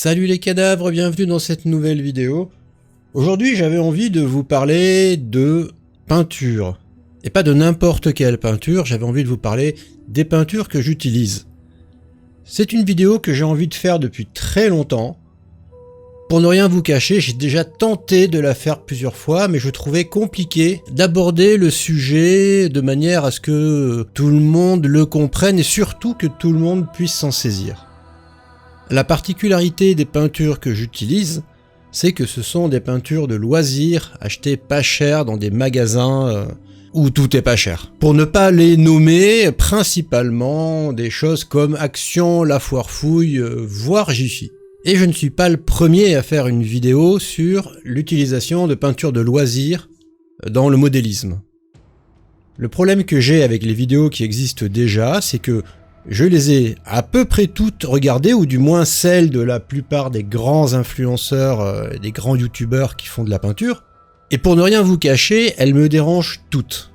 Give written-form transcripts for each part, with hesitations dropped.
Salut les cadavres, bienvenue dans cette nouvelle vidéo. Aujourd'hui j'avais envie de vous parler de peinture. Et pas de n'importe quelle peinture, j'avais envie de vous parler des peintures que j'utilise. C'est une vidéo que j'ai envie de faire depuis très longtemps. Pour ne rien vous cacher, j'ai déjà tenté de la faire plusieurs fois, mais je trouvais compliqué d'aborder le sujet de manière à ce que tout le monde le comprenne et surtout que tout le monde puisse s'en saisir. La particularité des peintures que j'utilise, c'est que ce sont des peintures de loisirs achetées pas cher dans des magasins où tout est pas cher. Pour ne pas les nommer, principalement des choses comme Action, La Foire Fouille, voire Jiffy. Et je ne suis pas le premier à faire une vidéo sur l'utilisation de peintures de loisirs dans le modélisme. Le problème que j'ai avec les vidéos qui existent déjà, c'est que je les ai à peu près toutes regardées, ou du moins celles de la plupart des grands influenceurs, des grands youtubeurs qui font de la peinture. Et pour ne rien vous cacher, elles me dérangent toutes.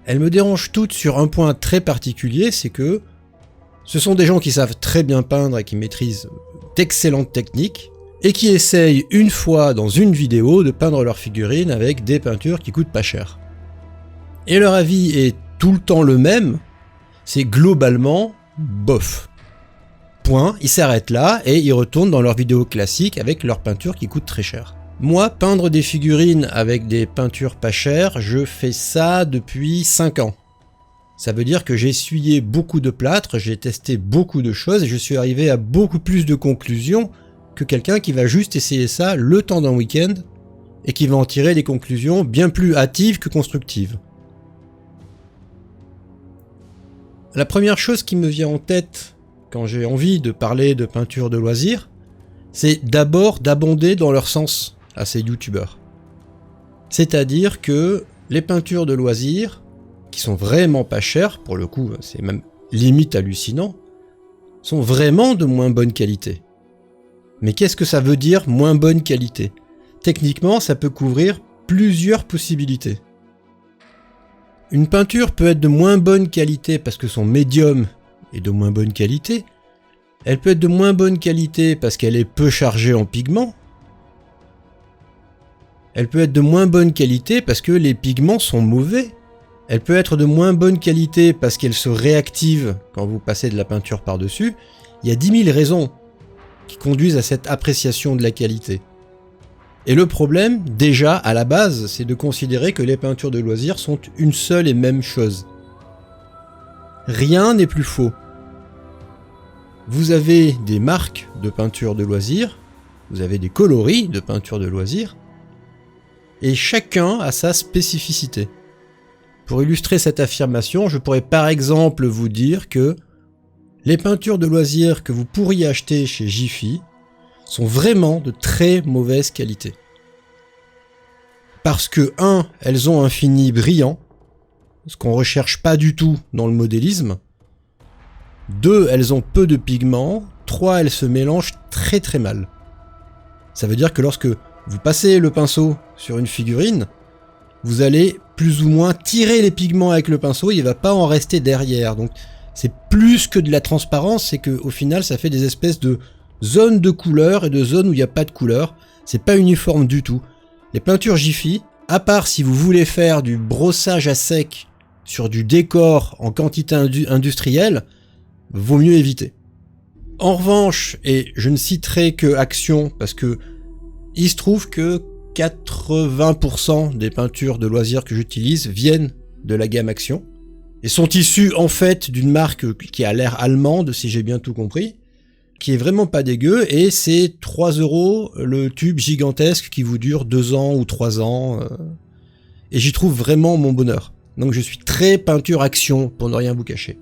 Elles me dérangent toutes sur un point très particulier, c'est que ce sont des gens qui savent très bien peindre et qui maîtrisent d'excellentes techniques, et qui essayent une fois dans une vidéo de peindre leurs figurines avec des peintures qui coûtent pas cher. Et leur avis est tout le temps le même, c'est globalement bof. Point, ils s'arrêtent là et ils retournent dans leurs vidéos classiques avec leurs peintures qui coûtent très cher. Moi, peindre des figurines avec des peintures pas chères, je fais ça depuis 5 ans. Ça veut dire que j'ai essuyé beaucoup de plâtres, j'ai testé beaucoup de choses et je suis arrivé à beaucoup plus de conclusions que quelqu'un qui va juste essayer ça le temps d'un week-end et qui va en tirer des conclusions bien plus hâtives que constructives. La première chose qui me vient en tête quand j'ai envie de parler de peinture de loisirs, c'est d'abord d'abonder dans leur sens à ces youtubeurs. C'est-à-dire que les peintures de loisirs, qui sont vraiment pas chères, pour le coup c'est même limite hallucinant, sont vraiment de moins bonne qualité. Mais qu'est-ce que ça veut dire moins bonne qualité? Techniquement, ça peut couvrir plusieurs possibilités. Une peinture peut être de moins bonne qualité parce que son médium est de moins bonne qualité. Elle peut être de moins bonne qualité parce qu'elle est peu chargée en pigments. Elle peut être de moins bonne qualité parce que les pigments sont mauvais. Elle peut être de moins bonne qualité parce qu'elle se réactive quand vous passez de la peinture par-dessus. Il y a 10 000 raisons qui conduisent à cette appréciation de la qualité. Et le problème, déjà, à la base, c'est de considérer que les peintures de loisirs sont une seule et même chose. Rien n'est plus faux. Vous avez des marques de peinture de loisirs, vous avez des coloris de peinture de loisirs, et chacun a sa spécificité. Pour illustrer cette affirmation, je pourrais par exemple vous dire que les peintures de loisirs que vous pourriez acheter chez Jiffy sont vraiment de très mauvaise qualité. Parce que 1, elles ont un fini brillant, ce qu'on recherche pas du tout dans le modélisme. 2, elles ont peu de pigments. 3, elles se mélangent très très mal. Ça veut dire que lorsque vous passez le pinceau sur une figurine, vous allez plus ou moins tirer les pigments avec le pinceau, il va pas en rester derrière. Donc c'est plus que de la transparence, c'est qu'au final ça fait des espèces de zones de couleur et de zones où il n'y a pas de couleur. C'est pas uniforme du tout. Les peintures Jiffy, à part si vous voulez faire du brossage à sec sur du décor en quantité industrielle, vaut mieux éviter. En revanche, et je ne citerai que Action parce que il se trouve que 80% des peintures de loisirs que j'utilise viennent de la gamme Action et sont issues en fait d'une marque qui a l'air allemande, si j'ai bien tout compris, qui est vraiment pas dégueu, et c'est 3 € le tube gigantesque qui vous dure 2 ans ou 3 ans, et j'y trouve vraiment mon bonheur. Donc je suis très peinture Action, pour ne rien vous cacher.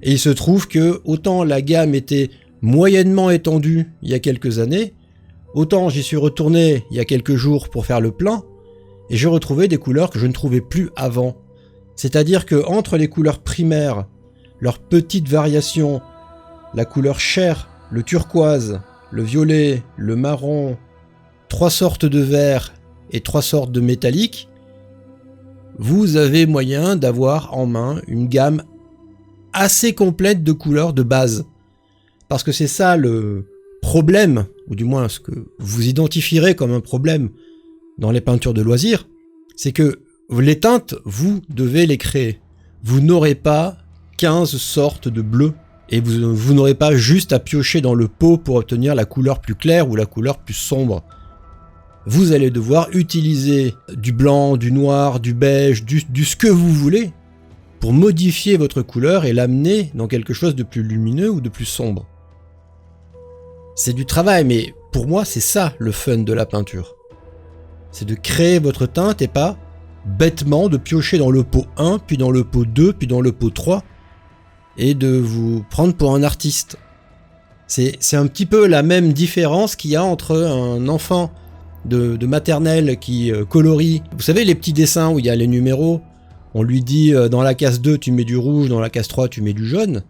Et il se trouve que autant la gamme était moyennement étendue il y a quelques années, autant j'y suis retourné il y a quelques jours pour faire le plein, et j'ai retrouvé des couleurs que je ne trouvais plus avant. C'est-à-dire que entre les couleurs primaires, leurs petites variations, la couleur chair, le turquoise, le violet, le marron, 3 sortes de vert et 3 sortes de métallique, vous avez moyen d'avoir en main une gamme assez complète de couleurs de base. Parce que c'est ça le problème, ou du moins ce que vous identifierez comme un problème dans les peintures de loisirs, c'est que les teintes, vous devez les créer. Vous n'aurez pas 15 sortes de bleu, et vous n'aurez pas juste à piocher dans le pot pour obtenir la couleur plus claire ou la couleur plus sombre. Vous allez devoir utiliser du blanc, du noir, du beige, du ce que vous voulez, pour modifier votre couleur et l'amener dans quelque chose de plus lumineux ou de plus sombre. C'est du travail, mais pour moi, c'est ça le fun de la peinture. C'est de créer votre teinte et pas bêtement de piocher dans le pot 1, puis dans le pot 2, puis dans le pot 3, et de vous prendre pour un artiste. C'est un petit peu la même différence qu'il y a entre un enfant de maternelle qui colorie. Vous savez, les petits dessins où il y a les numéros, on lui dit dans la case 2 tu mets du rouge, dans la case 3 tu mets du jaune.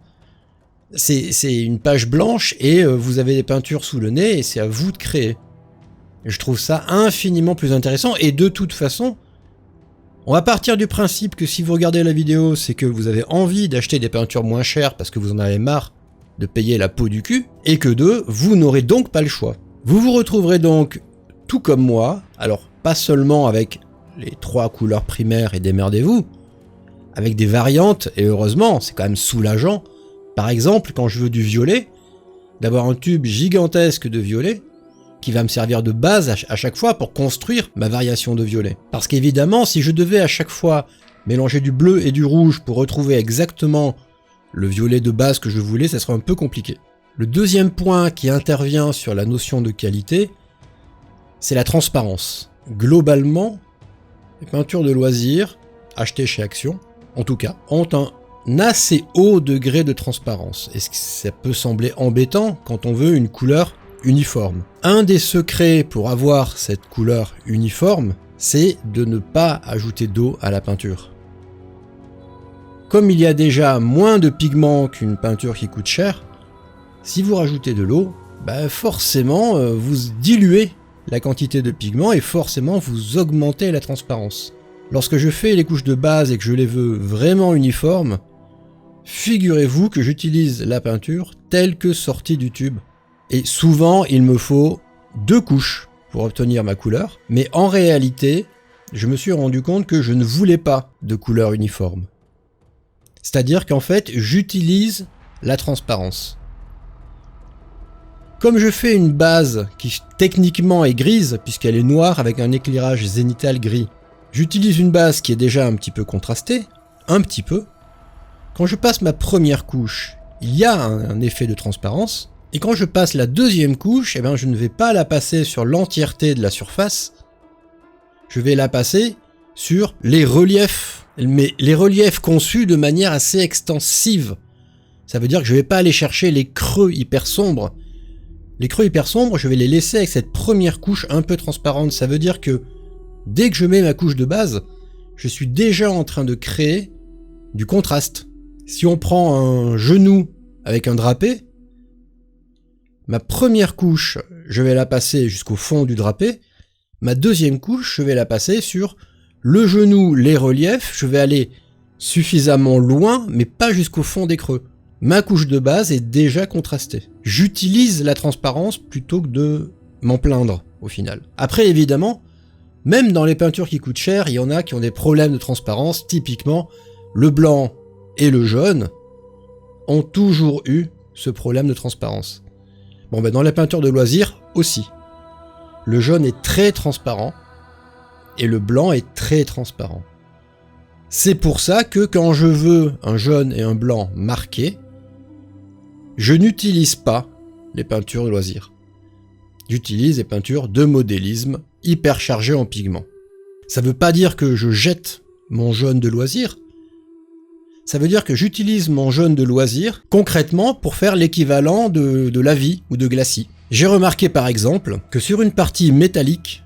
C'est une page blanche et vous avez des peintures sous le nez et c'est à vous de créer. Et je trouve ça infiniment plus intéressant et de toute façon, on va partir du principe que si vous regardez la vidéo, c'est que vous avez envie d'acheter des peintures moins chères parce que vous en avez marre de payer la peau du cul, et que vous n'aurez donc pas le choix. Vous vous retrouverez donc, tout comme moi, alors pas seulement avec les 3 couleurs primaires et démerdez-vous, avec des variantes, et heureusement, c'est quand même soulageant. Par exemple, quand je veux du violet, d'avoir un tube gigantesque de violet, qui va me servir de base à chaque fois pour construire ma variation de violet. Parce qu'évidemment, si je devais à chaque fois mélanger du bleu et du rouge pour retrouver exactement le violet de base que je voulais, ça serait un peu compliqué. Le deuxième point qui intervient sur la notion de qualité, c'est la transparence. Globalement, les peintures de loisirs, achetées chez Action, en tout cas, ont un assez haut degré de transparence. Et ça peut sembler embêtant quand on veut une couleur uniforme. Un des secrets pour avoir cette couleur uniforme, c'est de ne pas ajouter d'eau à la peinture. Comme il y a déjà moins de pigments qu'une peinture qui coûte cher, si vous rajoutez de l'eau, forcément vous diluez la quantité de pigments et forcément vous augmentez la transparence. Lorsque je fais les couches de base et que je les veux vraiment uniformes, figurez-vous que j'utilise la peinture telle que sortie du tube. Et souvent, il me faut 2 couches pour obtenir ma couleur, mais en réalité, je me suis rendu compte que je ne voulais pas de couleur uniforme. C'est-à-dire qu'en fait, j'utilise la transparence. Comme je fais une base qui techniquement est grise, puisqu'elle est noire avec un éclairage zénithal gris, j'utilise une base qui est déjà un petit peu contrastée, un petit peu. Quand je passe ma première couche, il y a un effet de transparence, et quand je passe la deuxième couche, je ne vais pas la passer sur l'entièreté de la surface, je vais la passer sur les reliefs, mais les reliefs conçus de manière assez extensive. Ça veut dire que je ne vais pas aller chercher les creux hyper sombres. Les creux hyper sombres, je vais les laisser avec cette première couche un peu transparente. Ça veut dire que dès que je mets ma couche de base, je suis déjà en train de créer du contraste. Si on prend un genou avec un drapé, ma première couche, je vais la passer jusqu'au fond du drapé. Ma deuxième couche, je vais la passer sur le genou, les reliefs. Je vais aller suffisamment loin, mais pas jusqu'au fond des creux. Ma couche de base est déjà contrastée. J'utilise la transparence plutôt que de m'en plaindre, au final. Après, évidemment, même dans les peintures qui coûtent cher, il y en a qui ont des problèmes de transparence. Typiquement, le blanc et le jaune ont toujours eu ce problème de transparence. Dans la peinture de loisirs aussi. Le jaune est très transparent et le blanc est très transparent. C'est pour ça que quand je veux un jaune et un blanc marqués, je n'utilise pas les peintures de loisirs. J'utilise les peintures de modélisme hyper chargées en pigments. Ça ne veut pas dire que je jette mon jaune de loisir. Ça veut dire que j'utilise mon jaune de loisir concrètement pour faire l'équivalent de la vie ou de glacis. J'ai remarqué par exemple que sur une partie métallique,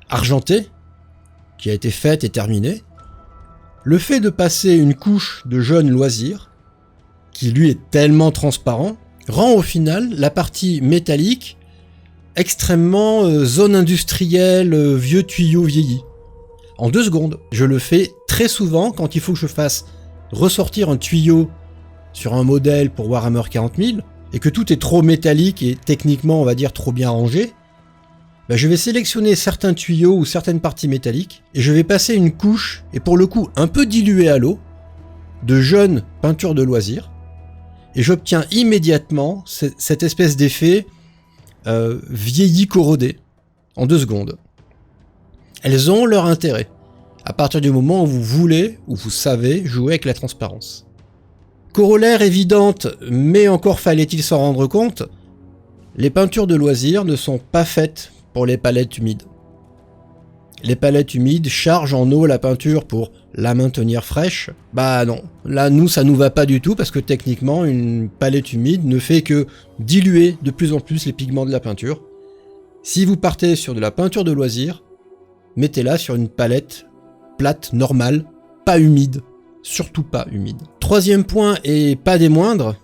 argentée, qui a été faite et terminée, le fait de passer une couche de jaune loisir, qui lui est tellement transparent, rend au final la partie métallique extrêmement zone industrielle, vieux tuyau vieilli. En 2 secondes. Je le fais très souvent quand il faut que je fasse ressortir un tuyau sur un modèle pour Warhammer 40 000. et que tout est trop métallique et techniquement on va dire trop bien rangé, bah, je vais sélectionner certains tuyaux ou certaines parties métalliques et je vais passer une couche, et pour le coup un peu diluée à l'eau, de jaune peinture de loisir, et j'obtiens immédiatement cette espèce d'effet vieilli corrodé en 2 secondes. Elles ont leur intérêt à partir du moment où vous voulez ou vous savez jouer avec la transparence. Corollaire évidente, mais encore fallait-il s'en rendre compte, les peintures de loisirs ne sont pas faites pour les palettes humides. Les palettes humides chargent en eau la peinture pour la maintenir fraîche. Bah non, là nous ça nous va pas du tout parce que techniquement une palette humide ne fait que diluer de plus en plus les pigments de la peinture. Si vous partez sur de la peinture de loisirs, mettez-la sur une palette plate, normale, pas humide, surtout pas humide. Troisième point et pas des moindres,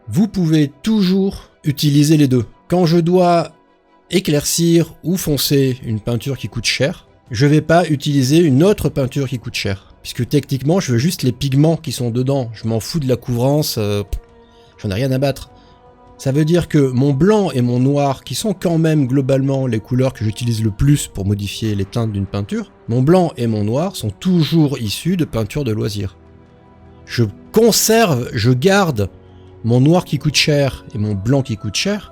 vous pouvez toujours utiliser les deux. Quand je dois éclaircir ou foncer une peinture qui coûte cher, je vais pas utiliser une autre peinture qui coûte cher, puisque techniquement je veux juste les pigments qui sont dedans, je m'en fous de la couvrance, j'en ai rien à battre. Ça veut dire que mon blanc et mon noir, qui sont quand même globalement les couleurs que j'utilise le plus pour modifier les teintes d'une peinture, mon blanc et mon noir sont toujours issus de peintures de loisirs. Je conserve, je garde mon noir qui coûte cher et mon blanc qui coûte cher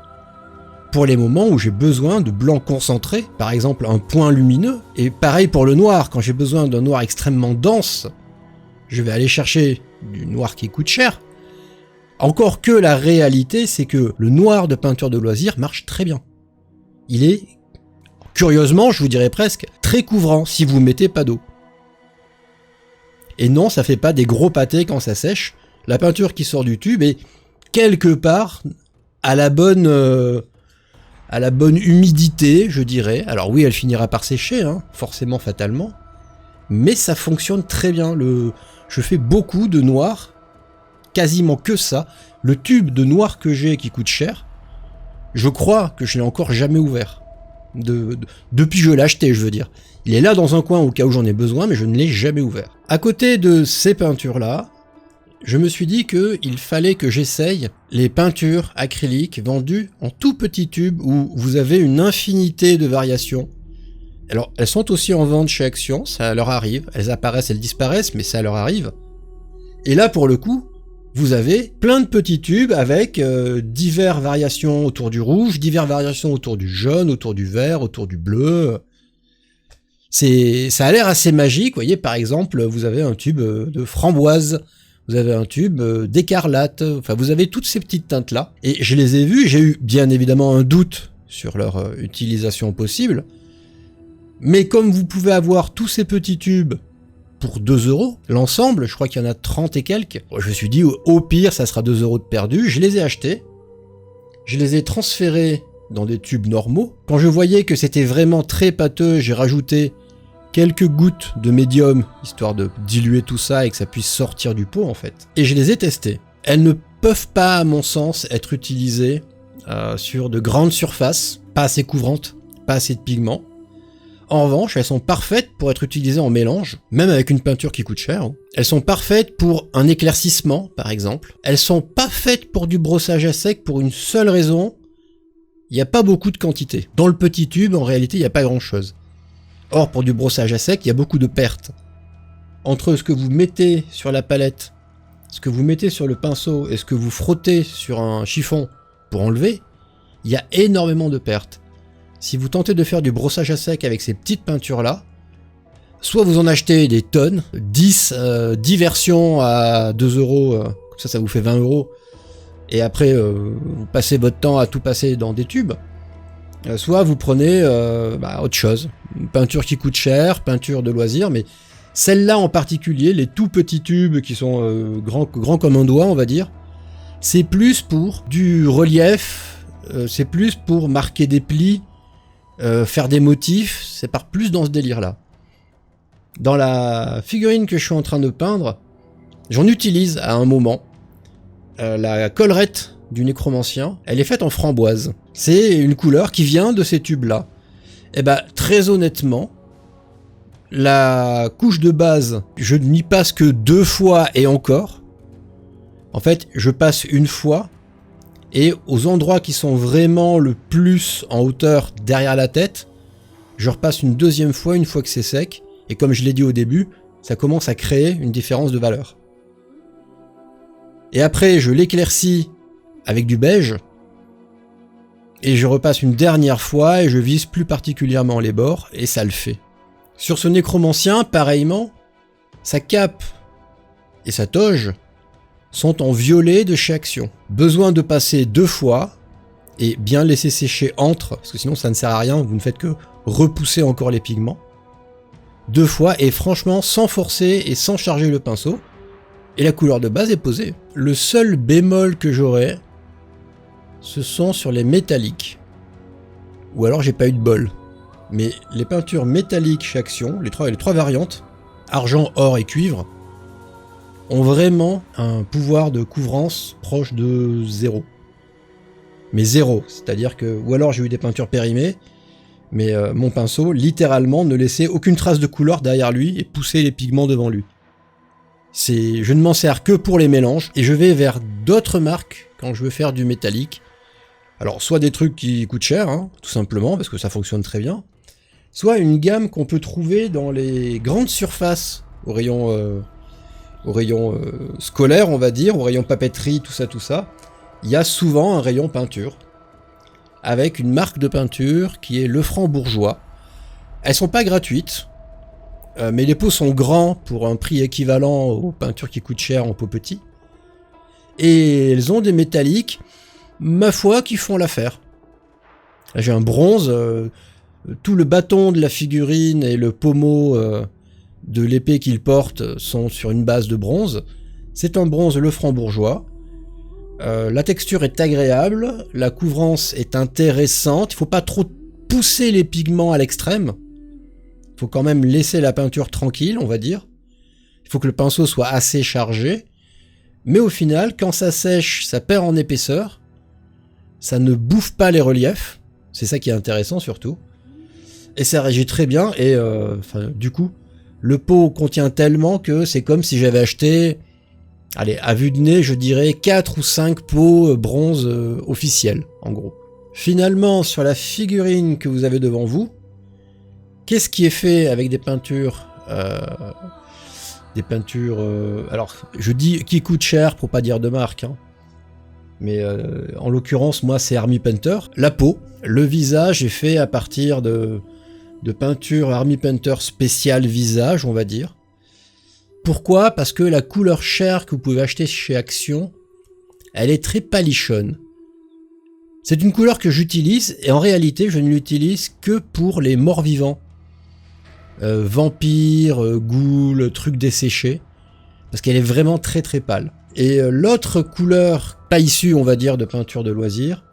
pour les moments où j'ai besoin de blanc concentré, par exemple un point lumineux, et pareil pour le noir, quand j'ai besoin d'un noir extrêmement dense, je vais aller chercher du noir qui coûte cher. Encore que la réalité, c'est que le noir de peinture de loisirs marche très bien. Il est, curieusement, je vous dirais presque, très couvrant si vous mettez pas d'eau. Et non, ça fait pas des gros pâtés quand ça sèche. La peinture qui sort du tube est quelque part à la bonne humidité, je dirais. Alors oui, elle finira par sécher, hein, forcément, fatalement. Mais ça fonctionne très bien. Je fais beaucoup de noir, quasiment que ça. Le tube de noir que j'ai qui coûte cher, je crois que je l'ai encore jamais ouvert. Depuis que je l'ai acheté, je veux dire. Il est là dans un coin au cas où j'en ai besoin, mais je ne l'ai jamais ouvert. À côté de ces peintures-là, je me suis dit qu'il fallait que j'essaye les peintures acryliques vendues en tout petits tubes où vous avez une infinité de variations. Alors, elles sont aussi en vente chez Action, ça leur arrive. Elles apparaissent, elles disparaissent, mais ça leur arrive. Et là, pour le coup, vous avez plein de petits tubes avec diverses variations autour du rouge, diverses variations autour du jaune, autour du vert, autour du bleu. Ça a l'air assez magique. Vous voyez, par exemple, vous avez un tube de framboise, vous avez un tube d'écarlate, enfin vous avez toutes ces petites teintes-là. Et je les ai vues, j'ai eu bien évidemment un doute sur leur utilisation possible. Mais comme vous pouvez avoir tous ces petits tubes pour 2 €, l'ensemble, je crois qu'il y en a 30 et quelques, je me suis dit au pire ça sera 2 € de perdu, je les ai achetés, je les ai transférés dans des tubes normaux. Quand je voyais que c'était vraiment très pâteux, j'ai rajouté quelques gouttes de médium, histoire de diluer tout ça et que ça puisse sortir du pot en fait. Et je les ai testées. Elles ne peuvent pas, à mon sens, être utilisées sur de grandes surfaces, pas assez couvrantes, pas assez de pigments. En revanche, elles sont parfaites pour être utilisées en mélange, même avec une peinture qui coûte cher. Hein. Elles sont parfaites pour un éclaircissement, par exemple. Elles sont pas faites pour du brossage à sec pour une seule raison, il n'y a pas beaucoup de quantité. Dans le petit tube, en réalité, il n'y a pas grand-chose. Or, pour du brossage à sec, il y a beaucoup de pertes. Entre ce que vous mettez sur la palette, ce que vous mettez sur le pinceau et ce que vous frottez sur un chiffon pour enlever, il y a énormément de pertes. Si vous tentez de faire du brossage à sec avec ces petites peintures-là, soit vous en achetez des tonnes, 10 versions à 2 €, comme ça vous fait 20 €, et après vous passez votre temps à tout passer dans des tubes, soit vous prenez autre chose, une peinture qui coûte cher, peinture de loisir, mais celle-là en particulier, les tout petits tubes qui sont grands comme un doigt on va dire, c'est plus pour du relief, c'est plus pour marquer des plis, faire des motifs, c'est par plus dans ce délire-là. Dans la figurine que je suis en train de peindre, j'en utilise à un moment. La collerette du nécromancien, elle est faite en framboise. C'est une couleur qui vient de ces tubes-là. Et bah, très honnêtement, la couche de base, je n'y passe que 2 fois et encore. En fait, je passe une fois, Et aux endroits qui sont vraiment le plus en hauteur derrière la tête, je repasse une deuxième fois, une fois que c'est sec. Et comme je l'ai dit au début, ça commence à créer une différence de valeur. Et après, je l'éclaircis avec du beige. Et je repasse une dernière fois et je vise plus particulièrement les bords. Et ça le fait. Sur ce nécromancien, pareillement, sa cape et sa toge sont en violet de chez Action. Besoin de passer 2 fois et bien laisser sécher entre, parce que sinon ça ne sert à rien, vous ne faites que repousser encore les pigments. 2 fois et franchement sans forcer et sans charger le pinceau. Et la couleur de base est posée. Le seul bémol que j'aurai, ce sont sur les métalliques. Ou alors j'ai pas eu de bol. Mais les peintures métalliques chez Action, les trois variantes, argent, or et cuivre, ont vraiment un pouvoir de couvrance proche de 0. Mais 0, c'est-à-dire que... Ou alors j'ai eu des peintures périmées, mais mon pinceau, littéralement, ne laissait aucune trace de couleur derrière lui et poussait les pigments devant lui. Je ne m'en sers que pour les mélanges, et je vais vers d'autres marques quand je veux faire du métallique. Alors, soit des trucs qui coûtent cher, hein, tout simplement, parce que ça fonctionne très bien, soit une gamme qu'on peut trouver dans les grandes surfaces, au rayon scolaire, on va dire, au rayon papeterie, tout ça. Il y a souvent un rayon peinture, avec une marque de peinture qui est Lefranc-Bourgeois. Elles sont pas gratuites, mais les pots sont grands pour un prix équivalent aux peintures qui coûtent cher en pots petits. Et elles ont des métalliques, ma foi, qui font l'affaire. Là, j'ai un bronze, tout le bâton de la figurine et le pommeau de l'épée qu'il porte sont sur une base de bronze. C'est un bronze Lefranc-Bourgeois. La texture est agréable, la couvrance est intéressante, il ne faut pas trop pousser les pigments à l'extrême. Il faut quand même laisser la peinture tranquille, on va dire. Il faut que le pinceau soit assez chargé. Mais au final, quand ça sèche, ça perd en épaisseur. Ça ne bouffe pas les reliefs. C'est ça qui est intéressant surtout. Et ça réagit très bien. Et du coup, le pot contient tellement que c'est comme si j'avais acheté... Allez, à vue de nez, je dirais 4 ou 5 pots bronze officiels, en gros. Finalement, sur la figurine que vous avez devant vous, qu'est-ce qui est fait avec des peintures alors, je dis qui coûte cher pour pas dire de marque, hein. Mais en l'occurrence, moi, c'est Army Painter. La peau, le visage est fait à partir de peinture Army Painter spéciale visage, on va dire. Pourquoi ? Parce que la couleur chair que vous pouvez acheter chez Action, elle est très palichonne. C'est une couleur que j'utilise, et en réalité, je ne l'utilise que pour les morts vivants. Vampires, ghouls, trucs desséchés. Parce qu'elle est vraiment très très pâle. Et l'autre couleur, pas issue, on va dire, de peinture de loisir,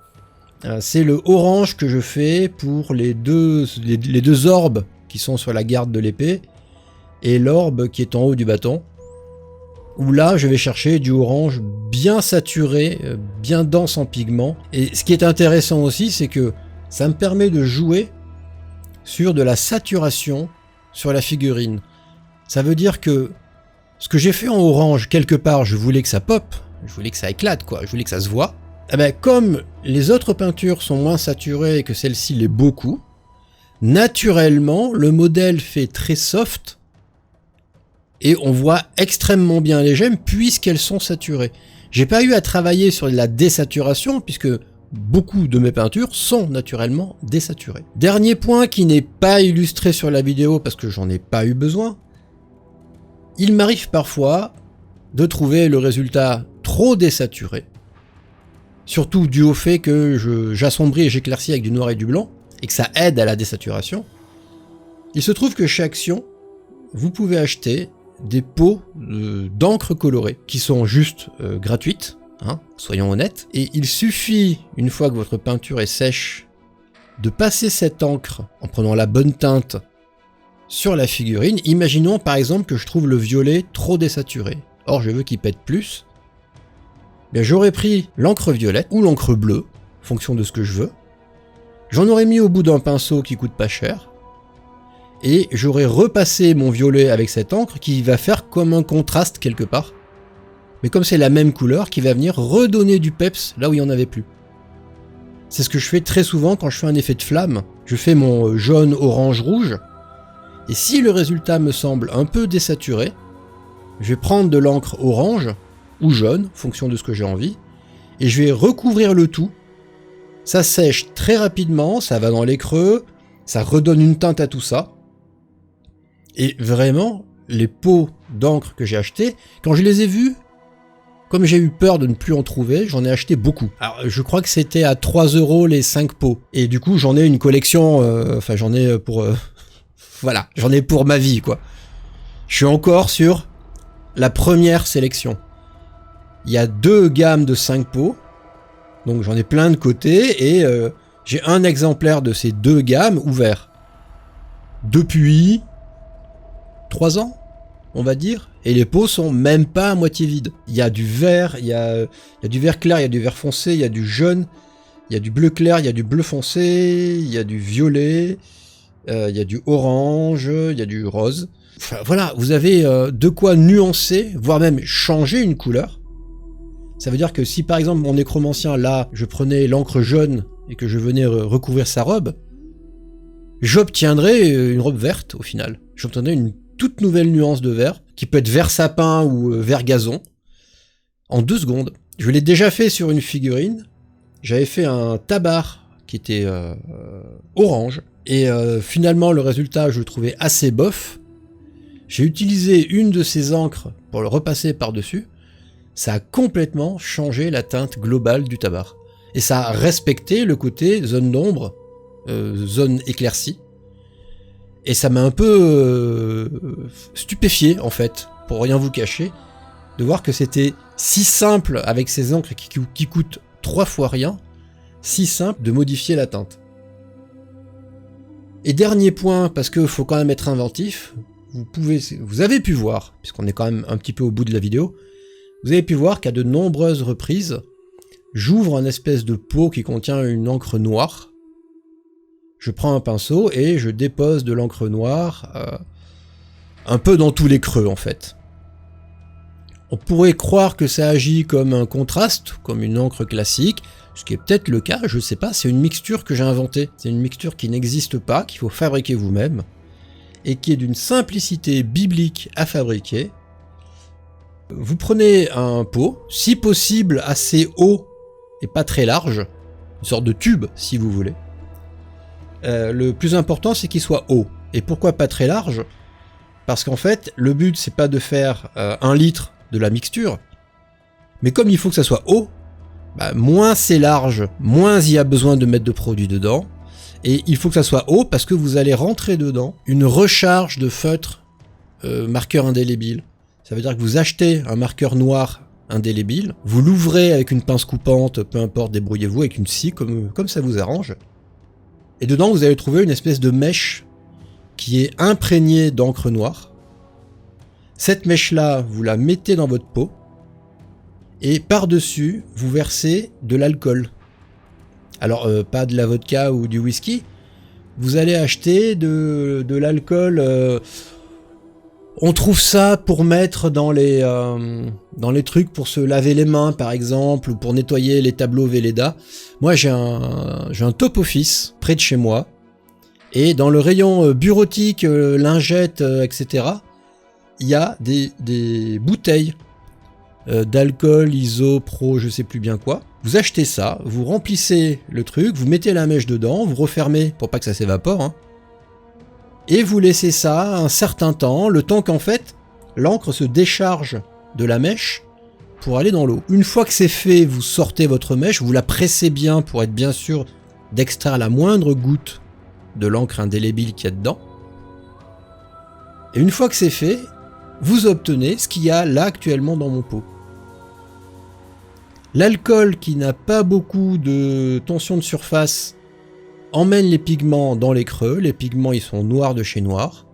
c'est le orange que je fais pour les deux orbes qui sont sur la garde de l'épée, et l'orbe qui est en haut du bâton, où là je vais chercher du orange bien saturé, bien dense en pigments. Et ce qui est intéressant aussi, c'est que ça me permet de jouer sur de la saturation sur la figurine. Ça veut dire que ce que j'ai fait en orange, quelque part, je voulais que ça pop, je voulais que ça éclate, quoi, je voulais que ça se voit. Eh ben, comme les autres peintures sont moins saturées et que celle-ci l'est beaucoup, naturellement, le modèle fait très soft, et on voit extrêmement bien les gemmes puisqu'elles sont saturées. J'ai pas eu à travailler sur la désaturation puisque beaucoup de mes peintures sont naturellement désaturées. Dernier point qui n'est pas illustré sur la vidéo parce que j'en ai pas eu besoin. Il m'arrive parfois de trouver le résultat trop désaturé. Surtout dû au fait que j'assombris et j'éclaircis avec du noir et du blanc et que ça aide à la désaturation. Il se trouve que chez Action, vous pouvez acheter des pots d'encre colorée qui sont juste gratuites, hein, soyons honnêtes, et il suffit, une fois que votre peinture est sèche, de passer cette encre en prenant la bonne teinte sur la figurine. Imaginons par exemple que je trouve le violet trop désaturé, or je veux qu'il pète plus. Bien, j'aurais pris l'encre violette ou l'encre bleue, en fonction de ce que je veux, j'en aurais mis au bout d'un pinceau qui coûte pas cher, et j'aurais repassé mon violet avec cette encre qui va faire comme un contraste quelque part. mais comme c'est la même couleur, qui va venir redonner du peps là où il n'y en avait plus. C'est ce que je fais très souvent quand je fais un effet de flamme. Je fais mon jaune, orange, rouge, et si le résultat me semble un peu désaturé, je vais prendre de l'encre orange ou jaune, en fonction de ce que j'ai envie, et je vais recouvrir le tout. Ça sèche très rapidement, ça va dans les creux, ça redonne une teinte à tout ça. Et vraiment, les pots d'encre que j'ai achetés, quand je les ai vus, comme j'ai eu peur de ne plus en trouver, j'en ai acheté beaucoup. Alors, je crois que c'était à 3 € les 5 pots. Et du coup, j'en ai une collection, j'en ai pour... voilà, j'en ai pour ma vie, quoi. Je suis encore sur la première sélection. Il y a 2 gammes de 5 pots, donc j'en ai plein de côté, et j'ai un exemplaire de ces 2 gammes ouvert. Depuis 3 ans, on va dire, et les pots sont même pas à moitié vides. Il y a du vert, il y a du vert clair, il y a du vert foncé, il y a du jaune, il y a du bleu clair, il y a du bleu foncé, il y a du violet, il y a du orange, il y a du rose. Enfin, voilà, vous avez de quoi nuancer, voire même changer une couleur. Ça veut dire que si par exemple mon nécromancien, là, je prenais l'encre jaune et que je venais recouvrir sa robe, j'obtiendrais une robe verte au final. J'obtiendrais une toute nouvelle nuance de vert, qui peut être vert sapin ou vert gazon, en 2 secondes. Je l'ai déjà fait sur une figurine. J'avais fait un tabar qui était orange, et finalement le résultat je le trouvais assez bof. J'ai utilisé une de ces encres pour le repasser par-dessus. Ça a complètement changé la teinte globale du tabar. Et ça a respecté le côté zone d'ombre, zone éclaircie. Et ça m'a un peu stupéfié, en fait, pour rien vous cacher, de voir que c'était si simple, avec ces encres qui coûtent 3 fois rien, si simple de modifier la teinte. Et dernier point, parce qu'il faut quand même être inventif, vous avez pu voir, puisqu'on est quand même un petit peu au bout de la vidéo, vous avez pu voir qu'à de nombreuses reprises, j'ouvre un espèce de pot qui contient une encre noire. Je prends un pinceau et je dépose de l'encre noire un peu dans tous les creux en fait. On pourrait croire que ça agit comme un contraste, comme une encre classique, ce qui est peut-être le cas, je sais pas, c'est une mixture que j'ai inventée. C'est une mixture qui n'existe pas, qu'il faut fabriquer vous-même, et qui est d'une simplicité biblique à fabriquer. Vous prenez un pot, si possible assez haut et pas très large, une sorte de tube si vous voulez. Le plus important c'est qu'il soit haut. Et pourquoi pas très large? Parce qu'en fait le but c'est pas de faire 1 litre de la mixture, mais comme il faut que ça soit haut, moins c'est large, moins il y a besoin de mettre de produit dedans, et il faut que ça soit haut parce que vous allez rentrer dedans une recharge de feutre marqueur indélébile. Ça veut dire que vous achetez un marqueur noir indélébile, vous l'ouvrez avec une pince coupante, peu importe, débrouillez-vous avec une scie comme ça vous arrange. Et dedans, vous allez trouver une espèce de mèche qui est imprégnée d'encre noire. Cette mèche-là, vous la mettez dans votre pot et par-dessus, vous versez de l'alcool. Alors, pas de la vodka ou du whisky. Vous allez acheter de l'alcool. On trouve ça pour mettre dans les trucs pour se laver les mains, par exemple, ou pour nettoyer les tableaux Velleda. Moi, j'ai un top office près de chez moi. Et dans le rayon bureautique, lingettes, etc., il y a des bouteilles d'alcool, ISO, pro, je sais plus bien quoi. Vous achetez ça, vous remplissez le truc, vous mettez la mèche dedans, vous refermez pour pas que ça s'évapore, hein, et vous laissez ça un certain temps, le temps qu'en fait l'encre se décharge de la mèche pour aller dans l'eau. Une fois que c'est fait, vous sortez votre mèche, vous la pressez bien pour être bien sûr d'extraire la moindre goutte de l'encre indélébile qu'il y a dedans. Et une fois que c'est fait, vous obtenez ce qu'il y a là actuellement dans mon pot. L'alcool qui n'a pas beaucoup de tension de surface emmène les pigments dans les creux, les pigments ils sont noirs de chez noir.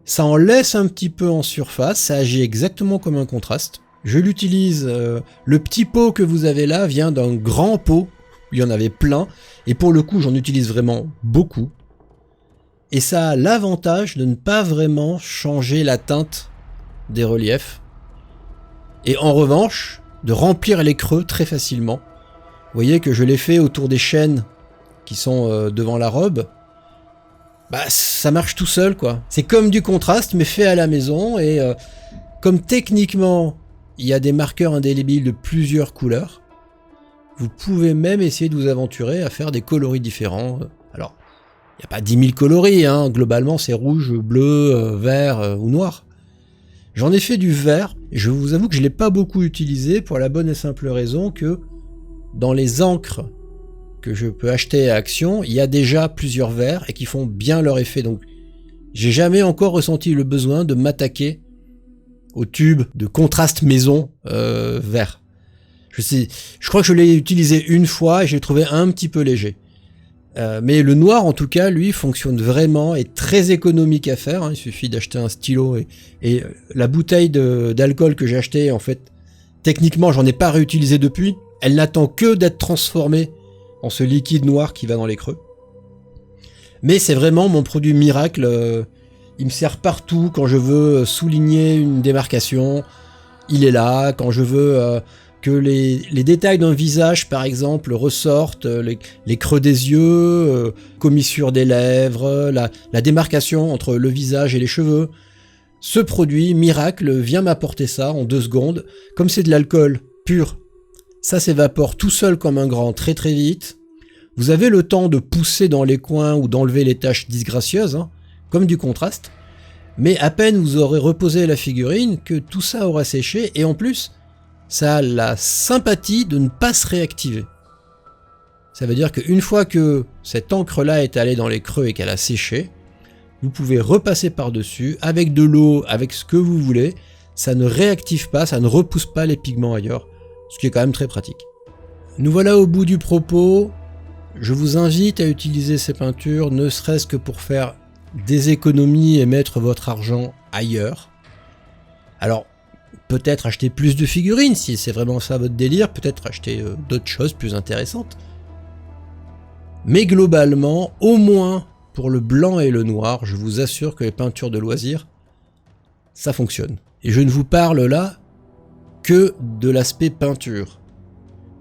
Ça en laisse un petit peu en surface, ça agit exactement comme un contraste. Je l'utilise, le petit pot que vous avez là vient d'un grand pot, il y en avait plein, et pour le coup j'en utilise vraiment beaucoup. Et ça a l'avantage de ne pas vraiment changer la teinte des reliefs. et en revanche de remplir les creux très facilement. Vous voyez que je l'ai fait autour des chaînes qui sont devant la robe. Bah ça marche tout seul quoi. C'est comme du contraste mais fait à la maison et comme techniquement il y a des marqueurs indélébiles de plusieurs couleurs, vous pouvez même essayer de vous aventurer à faire des coloris différents. Alors, il n'y a pas 10 000 coloris, hein. Globalement c'est rouge, bleu, vert ou noir. J'en ai fait du vert, et je vous avoue que je ne l'ai pas beaucoup utilisé pour la bonne et simple raison que dans les encres que je peux acheter à Action, il y a déjà plusieurs verts et qui font bien leur effet. Donc j'ai jamais encore ressenti le besoin de m'attaquer au tube de contraste maison vert. Je crois que je l'ai utilisé une fois et je l'ai trouvé un petit peu léger. Mais le noir en tout cas, lui, fonctionne vraiment et très économique à faire. Hein. Il suffit d'acheter un stylo et la bouteille d'alcool que j'ai acheté, en fait, techniquement, j'en ai pas réutilisé depuis. Elle n'attend que d'être transformée en ce liquide noir qui va dans les creux. Mais c'est vraiment mon produit miracle. Il me sert partout quand je veux souligner une démarcation. Il est là. Quand je veux que les détails d'un visage, par exemple, ressortent, les creux des yeux, commissure des lèvres, la démarcation entre le visage et les cheveux. Ce produit miracle vient m'apporter ça en 2 secondes. Comme c'est de l'alcool pur, ça s'évapore tout seul comme un grand très très vite. Vous avez le temps de pousser dans les coins ou d'enlever les taches disgracieuses, hein, comme du contraste. Mais à peine vous aurez reposé la figurine que tout ça aura séché et en plus, ça a la sympathie de ne pas se réactiver. Ça veut dire qu'une fois que cette encre-là est allée dans les creux et qu'elle a séché, vous pouvez repasser par-dessus avec de l'eau, avec ce que vous voulez. Ça ne réactive pas, ça ne repousse pas les pigments ailleurs, ce qui est quand même très pratique. Nous voilà au bout du propos. Je vous invite à utiliser ces peintures, ne serait-ce que pour faire des économies et mettre votre argent ailleurs. Alors, peut-être acheter plus de figurines si c'est vraiment ça votre délire, peut-être acheter d'autres choses plus intéressantes. Mais globalement, au moins pour le blanc et le noir, je vous assure que les peintures de loisirs, ça fonctionne. Et je ne vous parle là que de l'aspect peinture.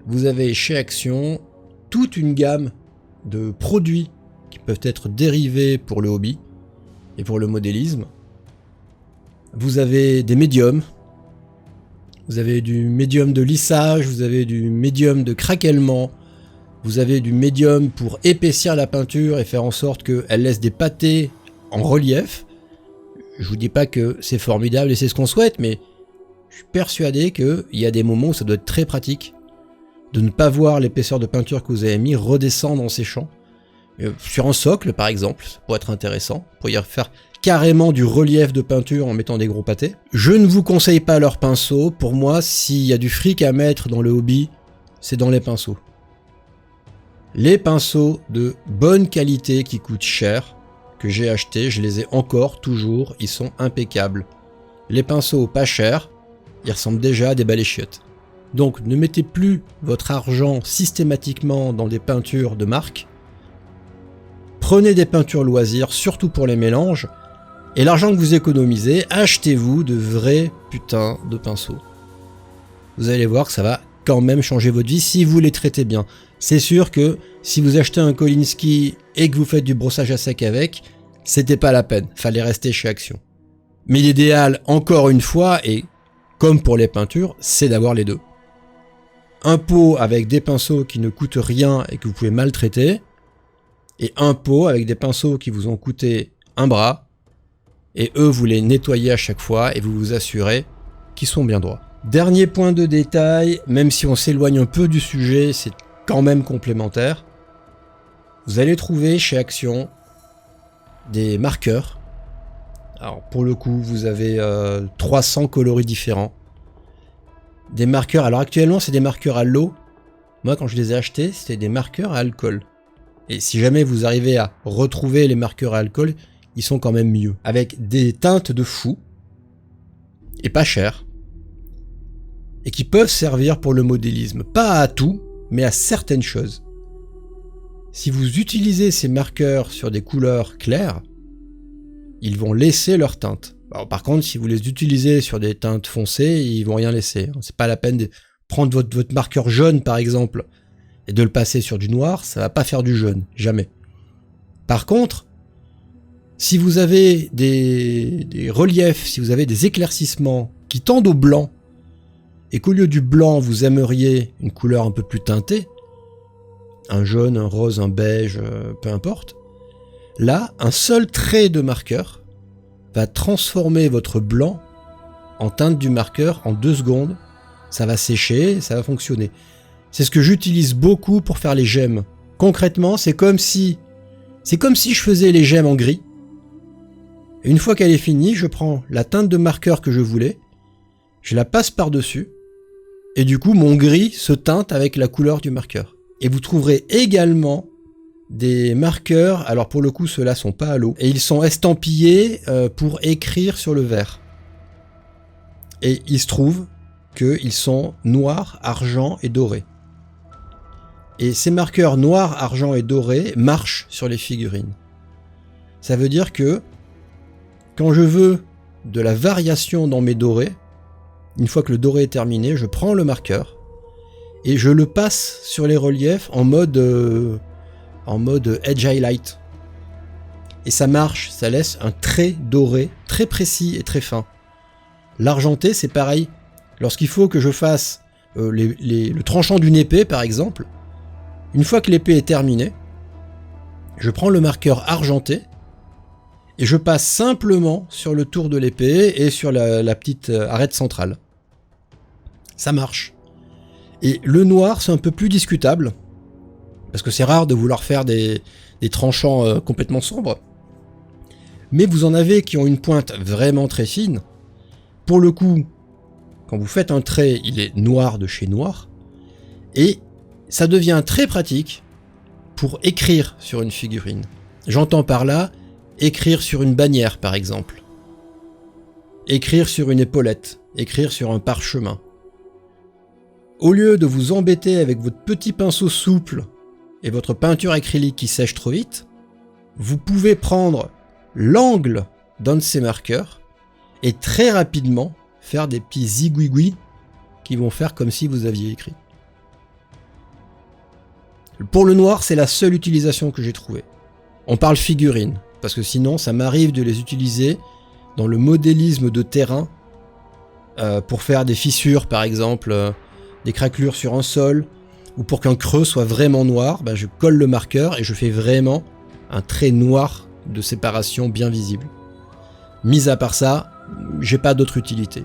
Vous avez chez Action toute une gamme de produits qui peuvent être dérivés pour le hobby et pour le modélisme. Vous avez des médiums, vous avez du médium de lissage, vous avez du médium de craquellement, vous avez du médium pour épaissir la peinture et faire en sorte qu'elle laisse des pâtés en relief. Je vous dis pas que c'est formidable et c'est ce qu'on souhaite, mais je suis persuadé qu'il y a des moments où ça doit être très pratique de ne pas voir l'épaisseur de peinture que vous avez mis redescendre en séchant. Sur un socle par exemple, ça pourrait être intéressant. Vous pourriez faire carrément du relief de peinture en mettant des gros pâtés. Je ne vous conseille pas leurs pinceaux. Pour moi, s'il y a du fric à mettre dans le hobby, c'est dans les pinceaux. Les pinceaux de bonne qualité qui coûtent cher, que j'ai achetés, je les ai encore, toujours, ils sont impeccables. Les pinceaux pas chers, ils ressemblent déjà à des balais chiottes. Donc ne mettez plus votre argent systématiquement dans des peintures de marque. Prenez des peintures loisirs, surtout pour les mélanges, et l'argent que vous économisez, achetez-vous de vrais putains de pinceaux. Vous allez voir que ça va quand même changer votre vie si vous les traitez bien. C'est sûr que si vous achetez un Kolinsky et que vous faites du brossage à sec avec, c'était pas la peine, fallait rester chez Action. Mais l'idéal, encore une fois, et comme pour les peintures, c'est d'avoir les deux. Un pot avec des pinceaux qui ne coûtent rien et que vous pouvez maltraiter, et un pot avec des pinceaux qui vous ont coûté un bras, et eux vous les nettoyez à chaque fois et vous vous assurez qu'ils sont bien droits. Dernier point de détail, même si on s'éloigne un peu du sujet, c'est quand même complémentaire. Vous allez trouver chez Action des marqueurs. Alors pour le coup, vous avez 300 coloris différents. Des marqueurs, alors actuellement c'est des marqueurs à l'eau. Moi quand je les ai achetés, c'était des marqueurs à alcool. Et si jamais vous arrivez à retrouver les marqueurs à alcool, ils sont quand même mieux. Avec des teintes de fou, et pas cher, et qui peuvent servir pour le modélisme. Pas à tout, mais à certaines choses. Si vous utilisez ces marqueurs sur des couleurs claires, ils vont laisser leur teinte. Alors, par contre, si vous les utilisez sur des teintes foncées, ils vont rien laisser. C'est pas la peine de prendre votre marqueur jaune, par exemple, et de le passer sur du noir, ça va pas faire du jaune, jamais. Par contre, si vous avez des reliefs, si vous avez des éclaircissements qui tendent au blanc, et qu'au lieu du blanc, vous aimeriez une couleur un peu plus teintée, un jaune, un rose, un beige, peu importe, là, un seul trait de marqueur va transformer votre blanc en teinte du marqueur en 2 secondes. Ça va sécher, ça va fonctionner. C'est ce que j'utilise beaucoup pour faire les gemmes. Concrètement, c'est comme si je faisais les gemmes en gris. Et une fois qu'elle est finie, je prends la teinte de marqueur que je voulais, je la passe par-dessus, et du coup, mon gris se teinte avec la couleur du marqueur. Et vous trouverez également des marqueurs, alors pour le coup ceux-là sont pas à l'eau, et ils sont estampillés pour écrire sur le verre. Et il se trouve qu'ils sont noirs, argent et doré. Et ces marqueurs noirs, argent et doré marchent sur les figurines. Ça veut dire que quand je veux de la variation dans mes dorés, une fois que le doré est terminé, je prends le marqueur et je le passe sur les reliefs en mode edge highlight. Et ça marche, ça laisse un trait doré, très précis et très fin. L'argenté, c'est pareil. Lorsqu'il faut que je fasse le tranchant d'une épée, par exemple, une fois que l'épée est terminée, je prends le marqueur argenté et je passe simplement sur le tour de l'épée et sur la petite arête centrale. Ça marche. Et le noir, c'est un peu plus discutable, parce que c'est rare de vouloir faire des tranchants complètement sombres. Mais vous en avez qui ont une pointe vraiment très fine. Pour le coup, quand vous faites un trait, il est noir de chez noir. Et ça devient très pratique pour écrire sur une figurine. J'entends par là écrire sur une bannière, par exemple. Écrire sur une épaulette. Écrire sur un parchemin. Au lieu de vous embêter avec votre petit pinceau souple et votre peinture acrylique qui sèche trop vite, vous pouvez prendre l'angle d'un de ces marqueurs et très rapidement faire des petits zigouigouis qui vont faire comme si vous aviez écrit. Pour le noir, c'est la seule utilisation que j'ai trouvée. On parle figurines, parce que sinon ça m'arrive de les utiliser dans le modélisme de terrain pour faire des fissures par exemple, des craquelures sur un sol, ou pour qu'un creux soit vraiment noir, je colle le marqueur et je fais vraiment un trait noir de séparation bien visible. Mis à part ça, j'ai pas d'autre utilité.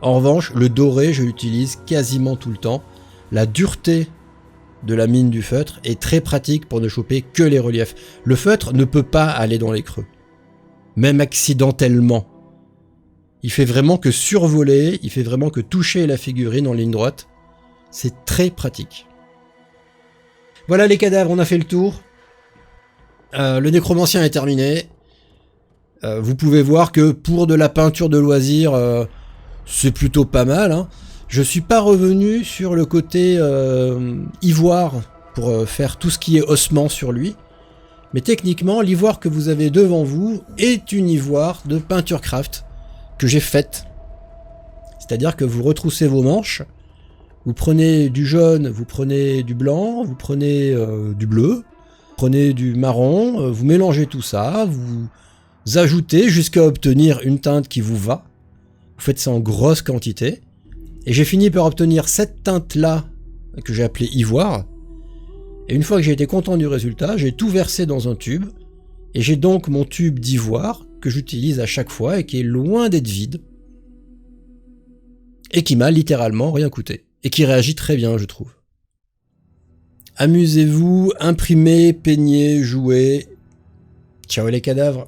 En revanche, le doré, je l'utilise quasiment tout le temps. La dureté de la mine du feutre est très pratique pour ne choper que les reliefs. Le feutre ne peut pas aller dans les creux, même accidentellement. Il fait vraiment que survoler, il fait vraiment que toucher la figurine en ligne droite. C'est très pratique. Voilà les cadavres, on a fait le tour. Le nécromancien est terminé. Vous pouvez voir que pour de la peinture de loisir, c'est plutôt pas mal, hein. Je suis pas revenu sur le côté ivoire pour faire tout ce qui est ossement sur lui. Mais techniquement, l'ivoire que vous avez devant vous est une ivoire de peinture craft que j'ai faite. C'est-à-dire que vous retroussez vos manches, vous prenez du jaune, vous prenez du blanc, vous prenez du bleu, vous prenez du marron, vous mélangez tout ça, vous ajoutez jusqu'à obtenir une teinte qui vous va. Vous faites ça en grosse quantité. Et j'ai fini par obtenir cette teinte-là, que j'ai appelée ivoire. Et une fois que j'ai été content du résultat, j'ai tout versé dans un tube. Et j'ai donc mon tube d'ivoire, que j'utilise à chaque fois, et qui est loin d'être vide. Et qui m'a littéralement rien coûté. Et qui réagit très bien, je trouve. Amusez-vous, imprimez, peignez, jouez. Ciao les cadavres.